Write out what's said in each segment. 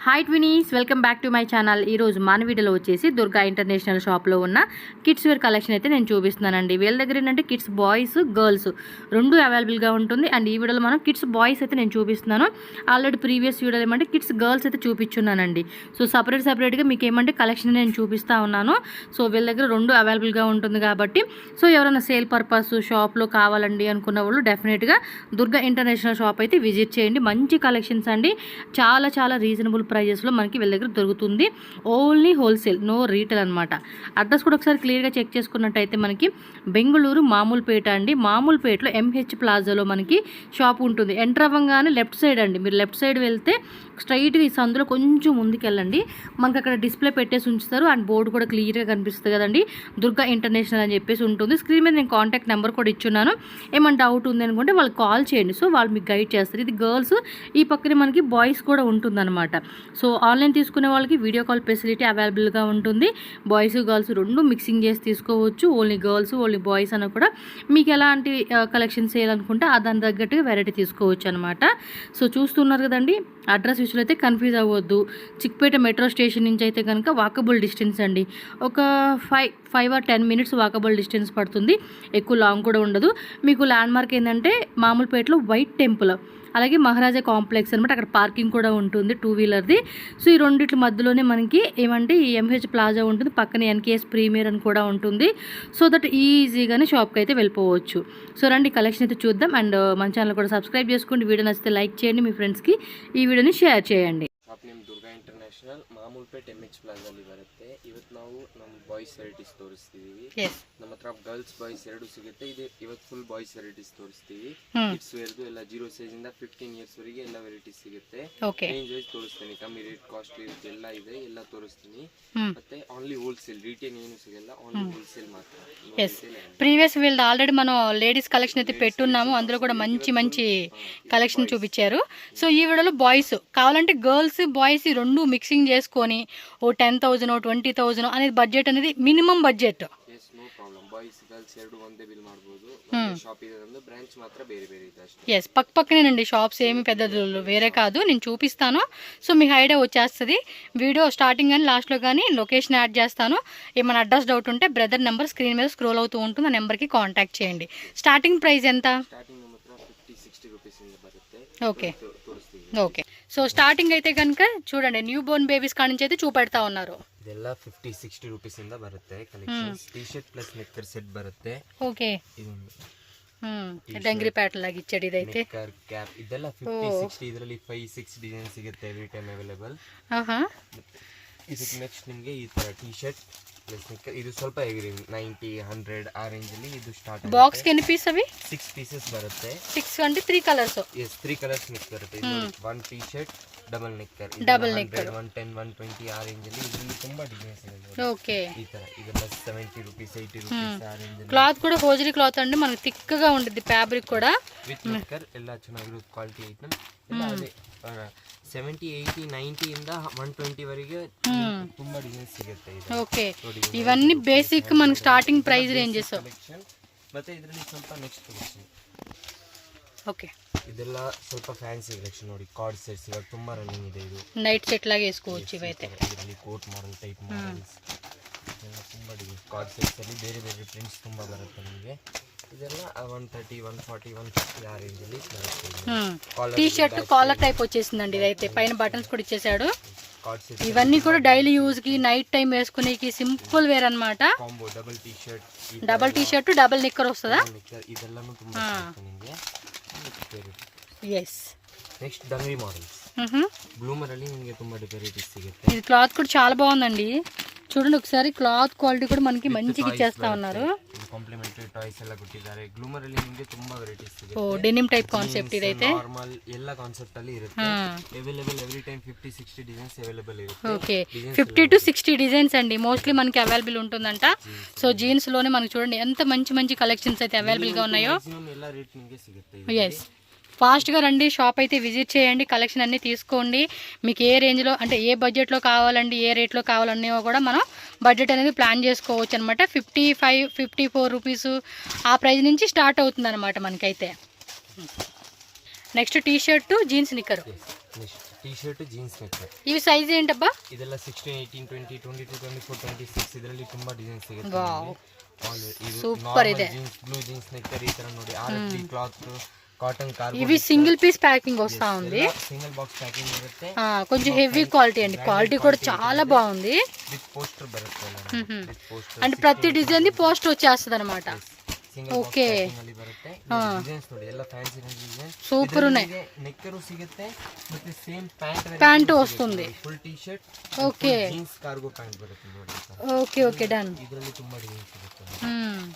Hi twinnies, welcome back to my channel. ఈరోజు మన వీడియోలో వచ్చేసి దుర్గా ఇంటర్నేషనల్ షాప్లో ఉన్న కిడ్స్ వేర్ కలెక్షన్ అయితే నేను చూపిస్తున్నానండి. వీళ్ళ దగ్గర ఏంటంటే కిడ్స్ బాయ్స్ గర్ల్స్ రెండు అవైలబుల్గా ఉంటుంది. అండ్ ఈ వీడియోలో మనం కిడ్స్ బాయ్స్ అయితే నేను చూపిస్తున్నాను. ఆల్రెడీ ప్రీవియస్ వీడియోలో ఏమంటే కిడ్స్ గర్ల్స్ అయితే చూపించున్నానండి. సో సపరేట్గా మీకు ఏమంటే కలెక్షన్ నేను చూపిస్తూ ఉన్నాను. సో వీళ్ళ దగ్గర రెండు అవైలబుల్గా ఉంటుంది కాబట్టి సో ఎవరైనా సేల్ పర్పస్ షాప్లో కావాలండి అనుకున్న వాళ్ళు డెఫినెట్గా దుర్గా ఇంటర్నేషనల్ షాప్ అయితే విజిట్ చేయండి. మంచి కలెక్షన్స్ అండి, చాలా రీజనబుల్ ప్రైజెస్లో మనకి వీళ్ళ దగ్గర దొరుకుతుంది. ఓన్లీ హోల్సేల్, నో రీటైల్ అనమాట. అడ్రస్ కూడా ఒకసారి క్లియర్గా చెక్ చేసుకున్నట్టయితే మనకి బెంగళూరు మామూలుపేట అండి. మామూలుపేటలో MH ప్లాజాలో మనకి షాప్ ఉంటుంది. ఎంటర్ అవ్వగానే లెఫ్ట్ సైడ్ అండి, మీరు లెఫ్ట్ సైడ్ వెళ్తే స్ట్రైట్గా ఈ సందులో కొంచెం ముందుకెళ్ళండి, మనకి అక్కడ డిస్ప్లే పెట్టేసి ఉంచుతారు. అండ్ బోర్డు కూడా క్లియర్గా కనిపిస్తుంది కదండి, దుర్గా ఇంటర్నేషనల్ అని చెప్పేసి ఉంటుంది. స్క్రీన్ మీద నేను కాంటాక్ట్ నెంబర్ కూడా ఇచ్చున్నాను. ఏమైనా డౌట్ ఉంది అనుకుంటే వాళ్ళకి కాల్ చేయండి. సో వాళ్ళు మీకు గైడ్ చేస్తారు. ఇది గర్ల్స్, ఈ పక్కనే మనకి బాయ్స్ కూడా ఉంటుందన్నమాట. సో ఆన్లైన్ తీసుకునే వాళ్ళకి వీడియో కాల్ ఫెసిలిటీ అవైలబుల్గా ఉంటుంది. బాయ్స్ గర్ల్స్ రెండు మిక్సింగ్ చేసి తీసుకోవచ్చు. ఓన్లీ గర్ల్స్ ఓన్లీ బాయ్స్ అన్న కూడా మీకు ఎలాంటి కలెక్షన్ చేయాలనుకుంటే దాని తగ్గట్టుగా వెరైటీ తీసుకోవచ్చు అనమాట. సో చూస్తున్నారు కదండి, అడ్రస్ విషయంలో అయితే కన్ఫ్యూజ్ అవ్వద్దు. చిక్పేట మెట్రో స్టేషన్ నుంచి అయితే కనుక వాకబుల్ డిస్టెన్స్ అండి. ఒక 5 or 10 minutes వాకబుల్ డిస్టెన్స్ పడుతుంది. ఎక్కువ లాంగ్ కూడా ఉండదు. మీకు ల్యాండ్ మార్క్ ఏంటంటే మామూలుపేటలో వైట్ టెంపుల్, అలాగే మహారాజా కాంప్లెక్స్ అనమాట. అక్కడ పార్కింగ్ కూడా ఉంటుంది 2-wheelerది. సో ఈ రెండిట్ల మధ్యలోనే మనకి ఏమంటే ఈ MH ప్లాజా ఉంటుంది. పక్కన NKS ప్రీమియర్ అని కూడా ఉంటుంది. సో దట్ ఈజీగానే షాప్కి అయితే వెళ్ళిపోవచ్చు. సో రండి కలెక్షన్ అయితే చూద్దాం. అండ్ మన ఛానల్ కూడా సబ్స్క్రైబ్ చేసుకోండి. వీడియో నచ్చితే లైక్ చేయండి, మీ ఫ్రెండ్స్కి ಈ ವಿಡಿಯೋನ ಶೇರ್ చేయండి. Shop name Durga international, Mamulpet MH ಪ್ಲಾಜಾದಲ್ಲಿ ಬರುತ್ತೆ. ಇವತ್ತು ನಾವು ನಮ್ಮ ಬಾಯ್ಸ್ ವೆರೈಟೀಸ್ ತೋರಿಸ್ತಿದೀವಿ. ನಮ್ಮ ಹತ್ರ ಗರ್ಲ್ಸ್ ಬಾಯ್ಸ್ ಎರಡು ಸಿಗುತ್ತೆ. ಇವತ್ತು ಫುಲ್ ಬಾಯ್ಸ್ ವೆರೈಟೀಸ್ ತೋರಿಸ್ತೀವಿ. ಕಿಡ್ಸ್ ವೇರ್ದು ಎಲ್ಲ 0 ಸೈಜ್ ಇಂದ 15 years ವರೆಗೆ ಎಲ್ಲ ವೆರೈಟೀಸ್ ಸಿಗುತ್ತೆ. ರೇಂಜ್ ವೈಸ್ ತೋರಿಸ್ತೀನಿ, ಕಮ್ಮಿ ರೇಟ್ ಕಾಸ್ಟ್ಲಿ ಇರುತ್ತೆ ಎಲ್ಲ ಇದೆ, ಎಲ್ಲ ತೋರಿಸ್ತೀನಿ. ಮತ್ತೆ ಓನ್ಲಿ ಹೋಲ್ಸೇಲ್, ರಿಟೇಲ್ ಏನು ಸಿಗಲ್ಲ, ಓನ್ಲಿ ಹೋಲ್ಸೇಲ್ ಮಾತ್ರ. ప్రీవియస్ వీళ్ళు ఆల్రెడీ మనం లేడీస్ కలెక్షన్ అయితే పెట్టున్నాము. అందులో కూడా మంచి కలెక్షన్ చూపించారు. సో ఈ వీడియోలో బాయ్స్ కావాలంటే గర్ల్స్ బాయ్స్ రెండు మిక్సింగ్ చేసుకొని ఓ 10,000 20,000 అనేది బడ్జెట్ అనేది మినిమం బడ్జెట్. పక్కనేనండి షాప్స్, ఏమి పెద్ద వేరే కాదు. నేను చూపిస్తాను, సో మీకు ఐడియా వచ్చేస్తుంది. వీడియో స్టార్టింగ్ కానీ లాస్ట్లో కానీ లొకేషన్ యాడ్ చేస్తాను. ఏమైనా అడ్రస్ డౌట్ ఉంటే బ్రదర్ నెంబర్ స్క్రీన్ మీద స్క్రోల్ అవుతూ ఉంటుంది, ఆ నెంబర్కి కాంటాక్ట్ చేయండి. స్టార్టింగ్ ప్రైస్ ఎంత? ఓకే. సో స్టార్టింగ్ అయితే కనుక చూడండి, న్యూ బోర్న్ బేబీస్ కాడ నుంచి అయితే చూపెడతా ఉన్నారు. ಇದೆಲ್ಲ 50-60 ರೂಪೀಸ್ ಇಂದ ಬರುತ್ತೆ ಕಲೆಕ್ಷನ್ಸ್. ಟಿ ಶರ್ಟ್ ಪ್ಲಸ್ ನೆಕ್ಕರ್ ಸೆಟ್ ಬರುತ್ತೆ. ಓಕೆ. డంగ్రీ ప్యాటర్న్ లాగా ఇచ్చాడు ఇదైతే. నెక్కర్ క్యాప్ ಇದೆಲ್ಲ 50-60, ಇದರಲ್ಲಿ 5-6 ಡಿಸೈನ್ ಸಿಗುತ್ತೆ ಎವ್ರಿ ಟೈಮ್ ಅವೈಲೇಬಲ್. ಇದಕ್ಕೆ ನೆಕ್ಸ್ಟ್ ನಿಮಗೆ ಈ ತರ ಟಿ ಶರ್ಟ್ ಪ್ಲಸ್ ನೆಕ್ಕರ್, ಇದು ಸ್ವಲ್ಪ ಹೆವಿ 90-100 ಆ ರೇಂಜ್ ಅಲ್ಲಿ ಇದು ಸ್ಟಾರ್ಟ್ ಆಗುತ್ತೆ. ಬಾಕ್ಸ್ ಗೆ ಎన్ని ಪೀಸ್ ಅವಿ? 6 ಪೀಸಸ್ ಬರುತ್ತೆ. 6 అంటే 3 కలర్స్. yes 3 కలర్స్ మిక్స్ ಬರುತ್ತೆ. ಇದು 1 ಟಿ ಶರ್ಟ್ ಡಬಲ್ ನೆಕ್ಕರ್, 110 120 ಆ ರೇಂಜ್ ಅಲ್ಲಿ ಇದರಲ್ಲಿ ತುಂಬಾ ಡಿಸೈನ್ಸ್ ಇದೆ. ಓకే. ಈ ತರ ಇದೆಲ್ಲ 70 ರೂಪೀಸ್ 80 ರೂಪೀಸ್ ಆ ರೇಂಜ್ ಅಲ್ಲಿ. ಕ್ಲಾತ್ కూడా హోజరీ క్లాత్ అండి, మనకి థిక్ గా ఉంటుంది ఫ్యాబ్రిక్ కూడా. విత్ నెక్కర్ ಎಲ್ಲ ಚೆನ್ನಾಗಿರೋ ಕ್ವಾಲಿಟಿ ಐಟಮ್. ಎಲ್ಲ ಅದೇ 70 80 90 ಇಂದ 120 ವರೆಗೆ ತುಂಬಾ ಡಿಸೈನ್ಸ್ ಸಿಗುತ್ತೆ ಇದೆ. ಓಕೆ. ఇవన్నీ బేసిక్ మనకి స్టార్టింగ్ ప్రైస్ రేంజెస్. ಮತ್ತೆ ಇದರಲ್ಲಿ ಸ್ವಲ್ಪ ನೆಕ್ಸ್ಟ್ ಕಲೆಕ್ಷನ್. ఓకే. ಇದೆಲ್ಲ ಸ್ವಲ್ಪ ಫ್ಯಾನ್ಸಿ ಕಲೆಕ್ಷನ್ ನೋಡಿ, ಕಾರ್ಡ್ ಸೆಟ್ಸ್ ಇವಾಗ ತುಂಬಾ ರನ್ನಿಂಗ್ ಇದೆ. ಇದು ನೈಟ್ ಸೆಟ್ లాగా వేసుకోవచ్చు ಇವೈತೆ. ಇದರಲ್ಲಿ ಕೋಟ್ ಮಾಡೆಲ್ ಟೈಪ್ ಮಾಡೆಲ್ಸ್ ಎಲ್ಲ ತುಂಬಾ ಡಿಸೈನ್. ಕಾರ್ಡ್ ಸೆಟ್ಸ್ ಅಲ್ಲಿ ಬೇರೆ ಪ್ರಿಂಟ್ಸ್ ತುಂಬಾ ಬರುತ್ತೆ ನಿಮಗೆ. ಇದೆಲ್ಲ 130 140 150 ఆ రేంజ్ ಅಲ್ಲಿ ಬರುತ್ತೆ. టీ షర్ట్ కాలర్ టైప్ వచ్చేసిందండి ఇదైతే. పైన బటన్స్ కూడా ఇచ్చేసాడు. ఇవన్నీ కూడా డైలీ యూజ్ కి నైట్ టైం వేసుకునేకి సింపుల్ వేర్ అన్నమాట. Combo double T shirt double నిక్కర్ వస్తుందా? ಇದೆಲ್ಲನೂ ತುಂಬಾ ನಿಮಗೆ. yes. Next dungaree models. Bloomer ಅಲ್ಲಿ ನಿಮಗೆ ತುಂಬಾ ವೆರೈಟೀಸ್ ಸಿಗುತ್ತೆ. ఇది క్లాత్ కూడా చాలా బాగుందండి. చూడండి ఒకసారి, క్లాత్ క్వాలిటీ కూడా మనకి మంచిగా ఇచ్చేస్తా ఉన్నారు. కాంప్లిమెంటరీ టాయ్స్ ಎಲ್ಲ ಕೊಟ್ಟಿದ್ದಾರೆ. గ్లూమర్ ಅಲ್ಲಿ ನಿಮಗೆ ತುಂಬಾ ವೆರೈಟೀಸ್ ಸಿಗುತ್ತೆ. ಓ ಡೆನಿಮ್ ಟೈಪ್ ಕಾನ್ಸೆಪ್ಟ್ ಇದೈತೆ. ನಾರ್ಮಲ್ ಎಲ್ಲ ಕಾನ್ಸೆಪ್ಟ್ ಅಲ್ಲಿ ಇರುತ್ತೆ. Available every time 50-60 designs available ಇರುತ್ತೆ. ఓకే. 50 to 60 డిజైన్స్ అండి మోస్ట్లీ మనకి అవైలబుల్ ఉంటుందంట. సో జీన్స్ లోనే మనకి చూడండి ఎంత మంచి కలెక్షన్స్ అయితే అవైలబుల్ గా ఉన్నాయో. ಎಲ್ಲ ರೇಟ್ ನಿಮಗೆ ಸಿಗುತ್ತೆ. yes. ఫాస్ట్గా రండి, షాప్ అయితే విజిట్ చేయండి, కలెక్షన్ అన్నీ తీసుకోండి. మీకు ఏ రేంజ్లో అంటే ఏ బడ్జెట్లో కావాలండి, ఏ రేట్లో కావాలన్నో కూడా మనం బడ్జెట్ అనేది ప్లాన్ చేసుకోవచ్చు అనమాట. 55-54 రూపీస్ ఆ ప్రైస్ నుంచి స్టార్ట్ అవుతుంది అనమాట మనకైతే. నెక్స్ట్ టీ షర్టు జీన్స్ నిక్కరు. ಟಿ ಶರ್ಟ್ ಜೀನ್ಸ್ ನೆಕ್ಕರ್. ಇವು ಸೈಜ್ ఏంటబ్బా? ಇದೆಲ್ಲ 16, 18, 20, 22, 24, 26 ಇದರಲ್ಲಿ ತುಂಬಾ ಡಿಸೈನ್ ಸಿಗುತ್ತೆ. ವಾವ್ ಇದು ಸೂಪರ್ ಇದೆ. ಜೀನ್ಸ್ ಬ್ಲೂ ಜೀನ್ಸ್ ನೆಕ್ಕರ್ ಈ ತರ ನೋಡಿ RFD ಕ್ಲಾತ್ కాటన్ కార్గో. ఇవి సింగిల్ పీస్ ప్యాకింగ్ వస్తా ఉంది. సింగిల్ బాక్స్ ప్యాకింగ్ ఇರುತ್ತೆ. కొంచెం హెవీ క్వాలిటీ అండి. క్వాలిటీ కూడా చాలా బాగుంది. విత్ పోస్టర్ బರುತ್ತೆ. విత్ పోస్టర్ అంటే ప్రతి డిజైన్ ది పోస్టర్ వచ్చేస్తది అన్నమాట. ఓకే ಡಿಸೈನ್ಸ್ ನೋಡಿ ಎಲ್ಲ ಫ್ಯಾನ್ಸಿ ಡಿಸೈನ್ సూపర్ ఉన్నాయి. నెక్కరు సిಗುತ್ತೆ ಮತ್ತೆ సేమ్ ప్యాంట్ వస్తుంది. Full T shirt okay jeans cargo pant బರುತ್ತೆ ನೋಡಿ. Okay okay done. ಇದರಲ್ಲಿ ತುಂಬಾ ಡಿಸೈನ್ಸ್ ಸಿಗುತ್ತೆ.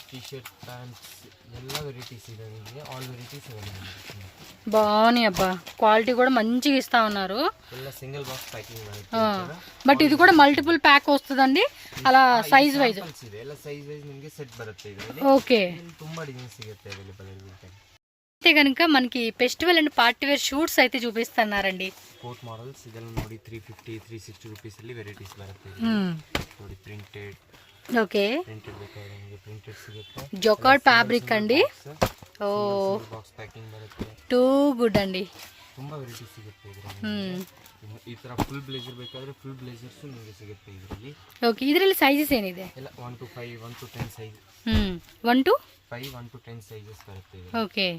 టీ షర్ట్ ప్యాంట్స్ ಎಲ್ಲ ವೆರೈಟೀಸ್ ಇದೆ ನಿಮಗೆ. All varieties available. బాగున్నాయి అబ్బా. క్వాలిటీ కూడా మంచిగా ఇస్తా ఉన్నారు. ಎಲ್ಲ సింగిల్ బాక్స్ ప్యాకింగ్ ಬರುತ್ತೆ. బట్ ఇది కూడా మల్టిపుల్ ప్యాక్ వస్తుందండి అలా సైజ్ వైజ్ ಇದೆ. ಎಲ್ಲ ಸೈಜ್ వైజ్ ನಿಮಗೆ ಸೆಟ್ ಬರುತ್ತೆ ಇದರಲ್ಲಿ. ఓకే ತುಂಬಾ ಡಿಸೈನ್ಸ್ ಸಿಗುತ್ತೆ అవైలబుల్ ಇರುತ್ತೆ. అయితే కనుక మనకి festival and party wear shoots అయితే చూపిస్తున్నారండి. కోట్ మోడల్స్ ಇದೆಲ್ಲ ನೋಡಿ 350 360 ರೂಪೀಸ್ ಅಲ್ಲಿ ವೆರೈಟೀಸ್ ಬರುತ್ತೆ ನೋಡಿ. ಪ್ರಿಂಟೆಡ್ ఓకే ಪ್ರಿಂಟೆಡ್ ಬೇಕಾದ್ರೆ ನಿಮಗೆ ಪ್ರಿಂಟೆಡ್ ಸಿಗುತ್ತೆ. జొకార్డ్ ఫ్యాబ్రిక్ అండి. ఓ ಬಾಕ್ಸ್ ಪ್ಯಾಕಿಂಗ್ ಬರುತ್ತೆ. టూ గుడ్ అండి. ತುಂಬಾ ವೆರೈಟೀಸ್ ಸಿಗುತ್ತೆ ಇದರಲ್ಲಿ. ಈ ತರ ಫುಲ್ ಬ್ಲೇಸರ್ ಬೇಕಾದ್ರೆ ಫುಲ್ ಬ್ಲೇಸರ್ಸ್ ನಿಮಗೆ ಸಿಗುತ್ತೆ ಇದರಲ್ಲಿ. ಓಕೆ ಇದರಲ್ಲಿ ಸೈಜಸ್ ಏನಿದೆ? ಎಲ್ಲ 1 to 5 1 to 10 size. 1 to 5 1 to 10 sizes బರುತ್ತೆ. ఓకే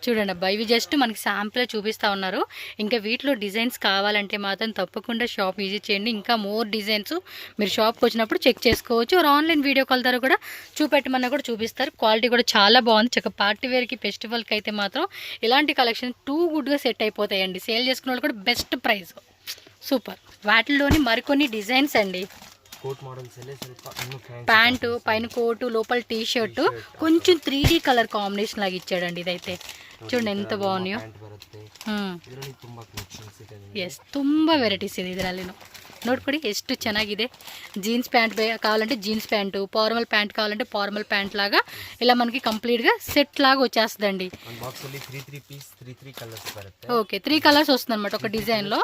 చూడండి అబ్బా, ఇవి జస్ట్ మనకి శాంపుల్ చూపిస్తూ ఉన్నారు. ఇంకా వీటిలో డిజైన్స్ కావాలంటే మాత్రం తప్పకుండా షాప్ విజిట్ చేయండి. ఇంకా మోర్ డిజైన్స్ మీరు షాప్కి వచ్చినప్పుడు చెక్ చేసుకోవచ్చు. ఆన్లైన్ వీడియో కాల్ ద్వారా కూడా చూపెట్టమన్నా కూడా చూపిస్తారు. క్వాలిటీ కూడా చాలా బాగుంది. చక్కగా పార్టీ వేర్కి ఫెస్టివల్కి అయితే మాత్రం ఇలాంటి కలెక్షన్ టూ గుడ్గా సెట్ అయిపోతాయండి. సేల్ చేసుకున్న వాళ్ళు కూడా బెస్ట్ ప్రైస్. సూపర్. వాటిల్లోని మరికొన్ని డిజైన్స్ అండి. కోట్ మోడల్స్ అల్లే ಸ್ವಲ್ಪ అన్ని ప్యాంటు పైన కోటు లోపల టీ షర్ట్ కొంచెం 3D కలర్ కాంబినేషన్ లాగా ఇచ్చాడండి. ఇదైతే చూడండి ఎంత బాగున్నాయో. ಎಸ್ ತುಂಬ ವೆರೈಟೀಸ್ ಇದೆ ಇದರಲ್ಲಿ. ನೋಡ್ಕೊಡಿ ಎಷ್ಟು ಚೆನ್ನಾಗಿದೆ. జీన్స్ ప్యాంట్ కావాలంటే జీన్స్ ప్యాంటు, ఫార్మల్ ప్యాంట్ కావాలంటే ఫార్మల్ ప్యాంట్ లాగా ఇలా మనకి కంప్లీట్గా సెట్ లాగా వచ్చేస్తుందండి. ఓకే 3 కలర్స్ వస్తుంది అనమాట ఒక డిజైన్లో.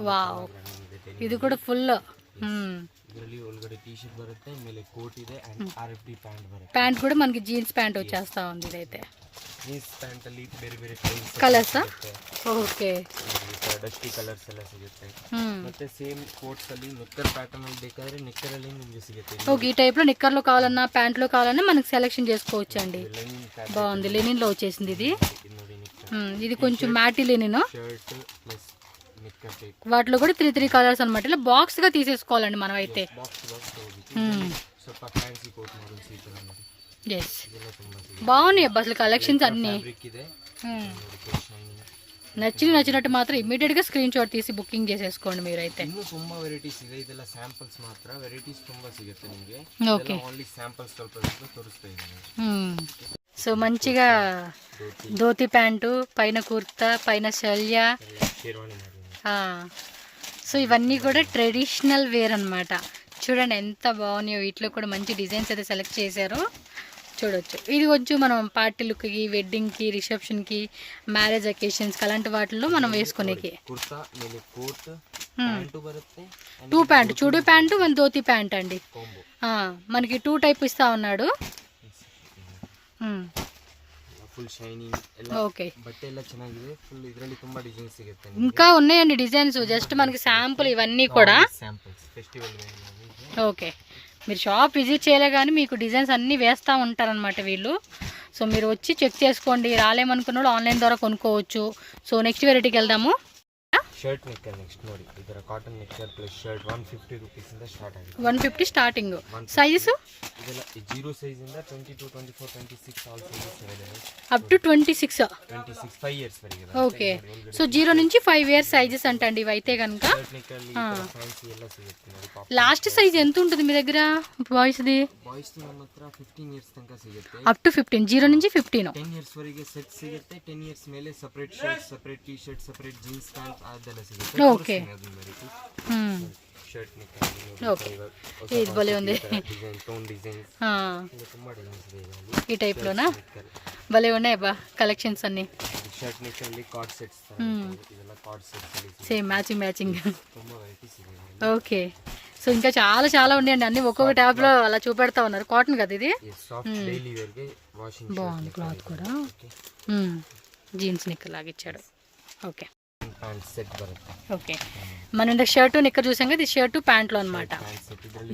వావ్ ఇది కూడా ఫుల్. ప్యాంట్ కూడా మనకి జీన్స్ ప్యాంట్ వచ్చేస్తా ఉంది. ఇదైతే ಕಲರ್ಸ್. ಓಕೆ ಡಸ್ಟಿ ಕಲರ್ಸ್ ಎಲ್ಲ ಸಿಗುತ್ತೆ. ಮತ್ತೆ ಸೇಮ್ ಕೋಟ್ಸ್ ಅಲ್ಲಿ ನಿಕ್ಕರ್ ಪ್ಯಾಟರ್ನ್ ಅಲ್ಲಿ ಬೇಕಾದ್ರೆ ನಿಕ್ಕರ್ ಅಲ್ಲಿ ನಿಮಗೆ ಸಿಗುತ್ತೆ. ఓకే ఈ టైప్ లో నిక్కర్ లో కావాలన్నా ప్యాంట్ లో కావాలన్నా మనకి సెలెక్షన్ చేసుకోవచ్చు అండి. బాగుంది. లెనిన్ లో వచ్చేసింది ఇది. ఇది కొంచెం మ్యాటి లెనిన్. షర్ట్ ప్లస్ నిక్కర్ టైప్. వాటిలో కూడా 3 కలర్స్ అన్నమాట. ఇలా బాక్స్ గా తీసేసుకోవాలండి మనం అయితే. ಸ್ವಲ್ಪ ಫ್ಯಾನ್ಸಿ ಕೋಟ್ మోడల్స్ ఇచ్చారు. ఎస్ బాగున్నాయి అబ్బా అసలు కలెక్షన్స్ అన్నీ. నచ్చినట్టు మాత్రం ఇమీడియట్గా స్క్రీన్ షాట్ తీసి బుకింగ్ చేసేసుకోండి మీరైతే. ಇನ್ನೂ ತುಂಬಾ ವೆರೈಟೀಸ್ ಇದೆ. ಇದೆಲ್ಲ ಸ್ಯಾಂಪಲ್ಸ್ ಮಾತ್ರ. ವೆರೈಟೀಸ್ ತುಂಬಾ ಸಿಗುತ್ತೆ ನಿಮಗೆ. ఓకే ಓನ್ಲಿ ಸ್ಯಾಂಪಲ್ಸ್ ಸ್ವಲ್ಪ ತೋರಿಸ್ತಾ ಇದ್ದೀನಿ. సో మంచిగా ధోతి ప్యాంటు, పైన కుర్తా, పైన షల్యా. ಶೇರ್ವಾನಿ ಮಾಡಿ. సో ఇవన్నీ కూడా ట్రెడిషనల్ వేర్ అన్నమాట. చూడండి ఎంత బాగున్నాయో. వీటిలో కూడా మంచి డిజైన్స్ అయితే సెలెక్ట్ చేశారు. చూడొచ్చు. ఇది కొంచెం మనం పార్టీ లుక్కి, వెడ్డింగ్కి, రిసెప్షన్కి, మ్యారేజ్ అకేషన్స్కి అలాంటి వాటిల్లో మనం వేసుకునేకి. కుర్తా ಮೇಲೆ ಕೋಟ್ ಪ್ಯಾಂಟ್ ಬರುತ್ತೆ. 2 ప్యాంట్ చూడు ప్యాంటు 1 ధోతి ప్యాంట్ అండి. మనకి 2 టైప్ ఇస్తా ఉన్నాడు. ಫುಲ್ ಶೈನಿಂಗ್ ಎಲ್ಲ. ఓకే ಬಟ್ಟೆ ಎಲ್ಲ ಚೆನ್ನಾಗಿದೆ. ಫುಲ್ ಇದರಲ್ಲಿ ತುಂಬಾ ಡಿಸೈನ್ ಸಿಗುತ್ತೆ. ఇంకా ఉన్నాయండి డిజైన్స్. జస్ట్ మనకి శాంపుల్ ఇవన్నీ కూడా ಸ್ಯಾಂಪಲ್ಸ್ ಫೆಸ್ಟಿವಲ್. ఓకే మీరు షాప్ విజిట్ చేయలే కానీ మీకు డిజైన్స్ అన్నీ వేస్తూ ఉంటారనమాట వీళ్ళు. సో మీరు వచ్చి చెక్ చేసుకోండి. రాలేమనుకున్న వాళ్ళు ఆన్లైన్ ద్వారా కొనుక్కోవచ్చు. సో నెక్స్ట్ వెరైటీకి వెళ్దాము. ಶರ್ಟ್ ನೆಕ್ಕರ್ ನೆಕ್ಸ್ಟ್ ನೋಡಿ. ಇದರ ಕಾಟನ್ ನೆಕ್ಕರ್ ಪ್ಲಸ್ ಶರ್ಟ್ 150 ರೂಪೀಸ್ ಇಂದ ಸ್ಟಾರ್ಟ್ ಆಗಿದೆ. 150 ಸ್ಟಾರ್ಟಿಂಗ್. ಸೈಜಸ್ ಇದೆಲ್ಲ 0 ಸೈಜ್ ಇಂದ 22 24 26 all sizes available. Up to 26 5 years వరకు. ఓకే సో 0 నుంచి 5 ఇయర్స్ సైజెస్ అంటండి ఇవైతే కనుక. ఫ్యాన్సీ ಎಲ್ಲ ಸಿಗುತ್ತೆ ನೋಡಿ. లాస్ట్ సైజ్ ఎంత ఉంటుంది మీ దగ్గర బాయ్స్ ది? బాయ్స్ ది ನಮ್ಮ ಹತ್ರ 15 ఇయర్స్ ತನಕ ಸಿಗುತ್ತೆ. అప్ టు 15 0 నుంచి 15 10 ఇయర్స్ వరకు ಸೆಟ್ ಸಿಗುತ್ತೆ. 10 ಇಯರ್ಸ್ ಮೇಲೆ separate shirt, separate T shirt, separate jeans pant ಅದೆಲ್ಲ ಸಿಗುತ್ತೆ. ఓకే ಶರ್ಟ್ ನೆಕ್ಕರ್. ఓకే ఇది భలే ఉంది. డిజైన్ టోన్ డిజైన్స్ ತುಂಬಾ ಡಿಸೈನ್ಸ್ ಇದೆ ಇದರಲ್ಲಿ. ఈ టైప్ లోనా భలే ఉన్నాయి బా కలెక్షన్స్ అన్ని. ಶರ್ಟ್ ನೆಕ್ಕರ್ ಅಲ್ಲಿ ಕಾರ್ಡ್ ಸೆಟ್ಸ್ ಇದೆಲ್ಲ ಕಾರ್ಡ್ ಸೆಟ್ಸ್ ಅಲ್ಲಿ సేమ్ మ్యాచింగ్. ತುಂಬಾ ವೆರೈಟೀಸ್ ಇದೆ. ఓకే సో ఇంకా చాలా ఉన్నాయండి. అన్ని ఒక్కొక్క ట్యాబ్ లో అలా చూపెడతా ఉన్నారు. కాటన్ కదా ఇది. సాఫ్ట్ డైలీ వేర్ కి వాషింగ్. బాగుంది క్లాత్ కూడా. జీన్స్ నిక్కర్ లాగా ఇచ్చాడు. ఓకే ಪ್ಯಾಂಟ್ ಸೆಟ್ ಬರುತ್ತೆ. ఓకే మనం ఇంత షర్టు నిక్కర్ చూసాం కదా, ఇది షర్టు ప్యాంట్లో అనమాట.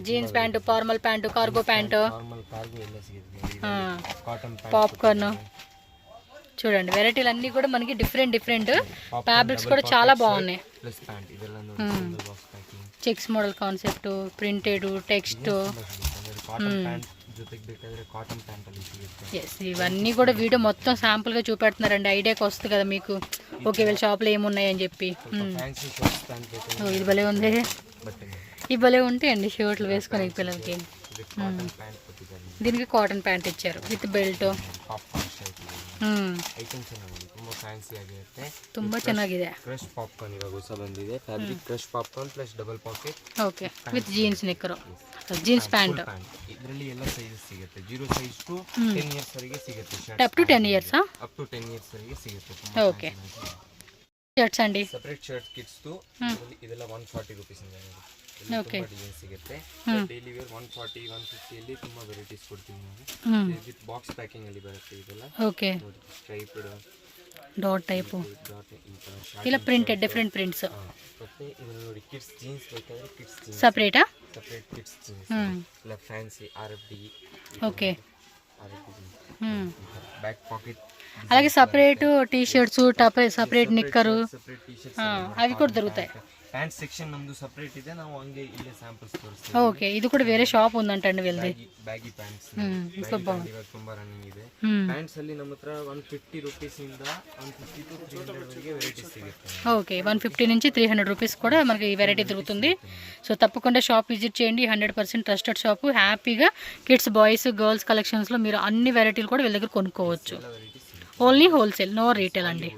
Jeans pant, formal pant, cargo pant, normal cargo ಎಲ್ಲ ಸಿಗುತ್ತೆ. Cotton pant, popcorn. చూడండి వెరైటీలు అన్నీ కూడా మనకి డిఫరెంట్ ఫ్యాబ్రిక్స్ కూడా చాలా బాగున్నాయి. ಪ್ಲಸ್ ಪ್ಯಾಂಟ್ ಇದೆಲ್ಲ ನೋಡಿ single box packing, checks model concept, printed, text. Cotton pant ಜೊತೆಗೆ ಬೇಕಾದ್ರೆ ಕಾಟನ್ ಪ್ಯಾಂಟ್ ಅಲ್ಲಿ ಸಿಗುತ್ತೆ. ఎస్, ఇవన్నీ కూడా వీడియో మొత్తం శాంపుల్గా చూపెడుతున్నారండి, ఐడియాకి వస్తుంది కదా మీకు. ఓకే వీళ్ళ షాప్లో ఏమున్నాయని చెప్పి. ಫ್ಯಾನ್ಸಿ ಶರ್ಟ್ಸ್ ಪ್ಯಾಂಟ್ ಬೇಕಾದ್ರೆ ఇది భలే ఉంది, ಬಟ್ಟೆ ఇవి భలే ఉంటాయండి షర్ట్లు వేసుకొని పిల్లలకి. ಇದು ಕಾಟನ್ ಪ್ಯಾಂಟ್ ಕೊಟ್ಟಿದ್ದಾರೆ. దీనికి కాటన్ ప్యాంట్ ఇచ్చారు with belt. Popcorn type item ಚೆನ್ನಾಗಿದೆ, ತುಂಬಾ ಫ್ಯಾನ್ಸಿ ಆಗಿರುತ್ತೆ. ತುಂಬಾ ಚೆನ್ನಾಗಿದೆ. ಕ್ರಶ್ ಪಾಪ್ಕಾರ್ನ್ ಇವಾಗ ಹೊಸ ಬಂದಿದೆ, fabric crush popcorn plus double pocket. Okay with jeans ನಿಕ್ಕರು, ಜೀನ್ಸ್ ಪ್ಯಾಂಟ್. ಇದರಲ್ಲಿ ಎಲ್ಲ ಸೈಜಸ್ ಸಿಗುತ್ತೆ, 0 ಸೈಜ್ ಟು 10 ಇಯರ್ಸ್ ವರೆಗೆ ಸಿಗುತ್ತೆ. Up to 10 years up to 10 years ವರೆಗೆ ಸಿಗುತ್ತೆ. ಓಕೆ ಶರ್ಟ್ಸ್ ಅಂడి. ಸಪರೇಟ್ ಶರ್ಟ್ ಕಿಟ್ಸ್ ಇದೆಲ್ಲ 140 ರೂಪೀಸ್ ಇಂದ ಓಕೆ ಡಿಸೈನ್ ಸಿಗುತ್ತೆ. ಡೈಲಿ ವೇರ್ 140 150 ಅಲ್ಲಿ ತುಂಬಾ ವೆರೈಟೀಸ್ ಕೊಡ್ತೀವಿ ನಾವು. ವಿತ್ ಬಾಕ್ಸ್ ಪ್ಯಾಕಿಂಗ್ ಅಲ್ಲಿ ಬರುತ್ತೆ ಇದೆಲ್ಲ. Okay striped dot type dot ಇಲ್ಲ ಪ್ರಿಂಟೆಡ್ ಡಿಫರೆಂಟ್ ಪ್ರಿಂಟ್ಸ್. ಮತ್ತೆ ಇದನ್ನ ನೋಡಿ ಕಿಡ್ಸ್ ಜೀನ್ಸ್ ಬೇಕಾದ್ರೆ ಕಿಡ್ಸ್ ಜೀನ್ಸ್ ಸಪರೇಟಾ? ಸಪರೇಟ್ ಕಿಡ್ಸ್ ಜೀನ್ಸ್ ಇಲ್ಲ fancy RFD. Okay back pocket, అలాగే సపరేట్ టీ షర్ట్స్, సపరేట్ నిక్కరు ಸಪರೇಟ್ ಟಿ ಶರ್ಟ್ಸ್ అవి కూడా దొరుకుతాయి. ಪ್ಯಾಂಟ್ ಸೆಕ್ಷನ್ ನಮ್ದು ಸಪರೇಟ್ ಇದೆ, ನಾವು ಹಂಗೆ ಇಲ್ಲೇ ಸ್ಯಾಂಪಲ್ಸ್ ತೋರಿಸ್ತೀವಿ. ఓకే ఇది కూడా వేరే షాప్ ఉందంటండి వీళ్ళది. ಬ್ಯಾಗಿ ಪ್ಯಾಂಟ್ಸ್ ಇವಾಗ ತುಂಬಾ ರನ್ನಿಂಗ್ ಇದೆ. ಪ್ಯಾಂಟ್ಸ್ ಅಲ್ಲಿ ನಮ್ಮ ಹತ್ರ 150 ರೂಪೀಸ್ ಇಂದ 150 to 300 ವರೆಗೆ ವೆರೈಟೀಸ್ ಸಿಗುತ್ತೆ. ఓకే 150 నుంచి 300 రూపీస్ కూడా మనకి ఈ వెరైటీ దొరుకుతుంది. సో తప్పకుండా షాప్ విజిట్ చేయండి, 100% ట్రస్టెడ్ షాపు. హ్యాపీగా కిడ్స్, బాయ్స్, గర్ల్స్ కలెక్షన్స్లో మీరు అన్ని వెరైటీలు కూడా వీళ్ళ దగ్గర కొనుక్కోవచ్చు. ఓన్లీ హోల్సేల్, నో రీటైల్ అండి.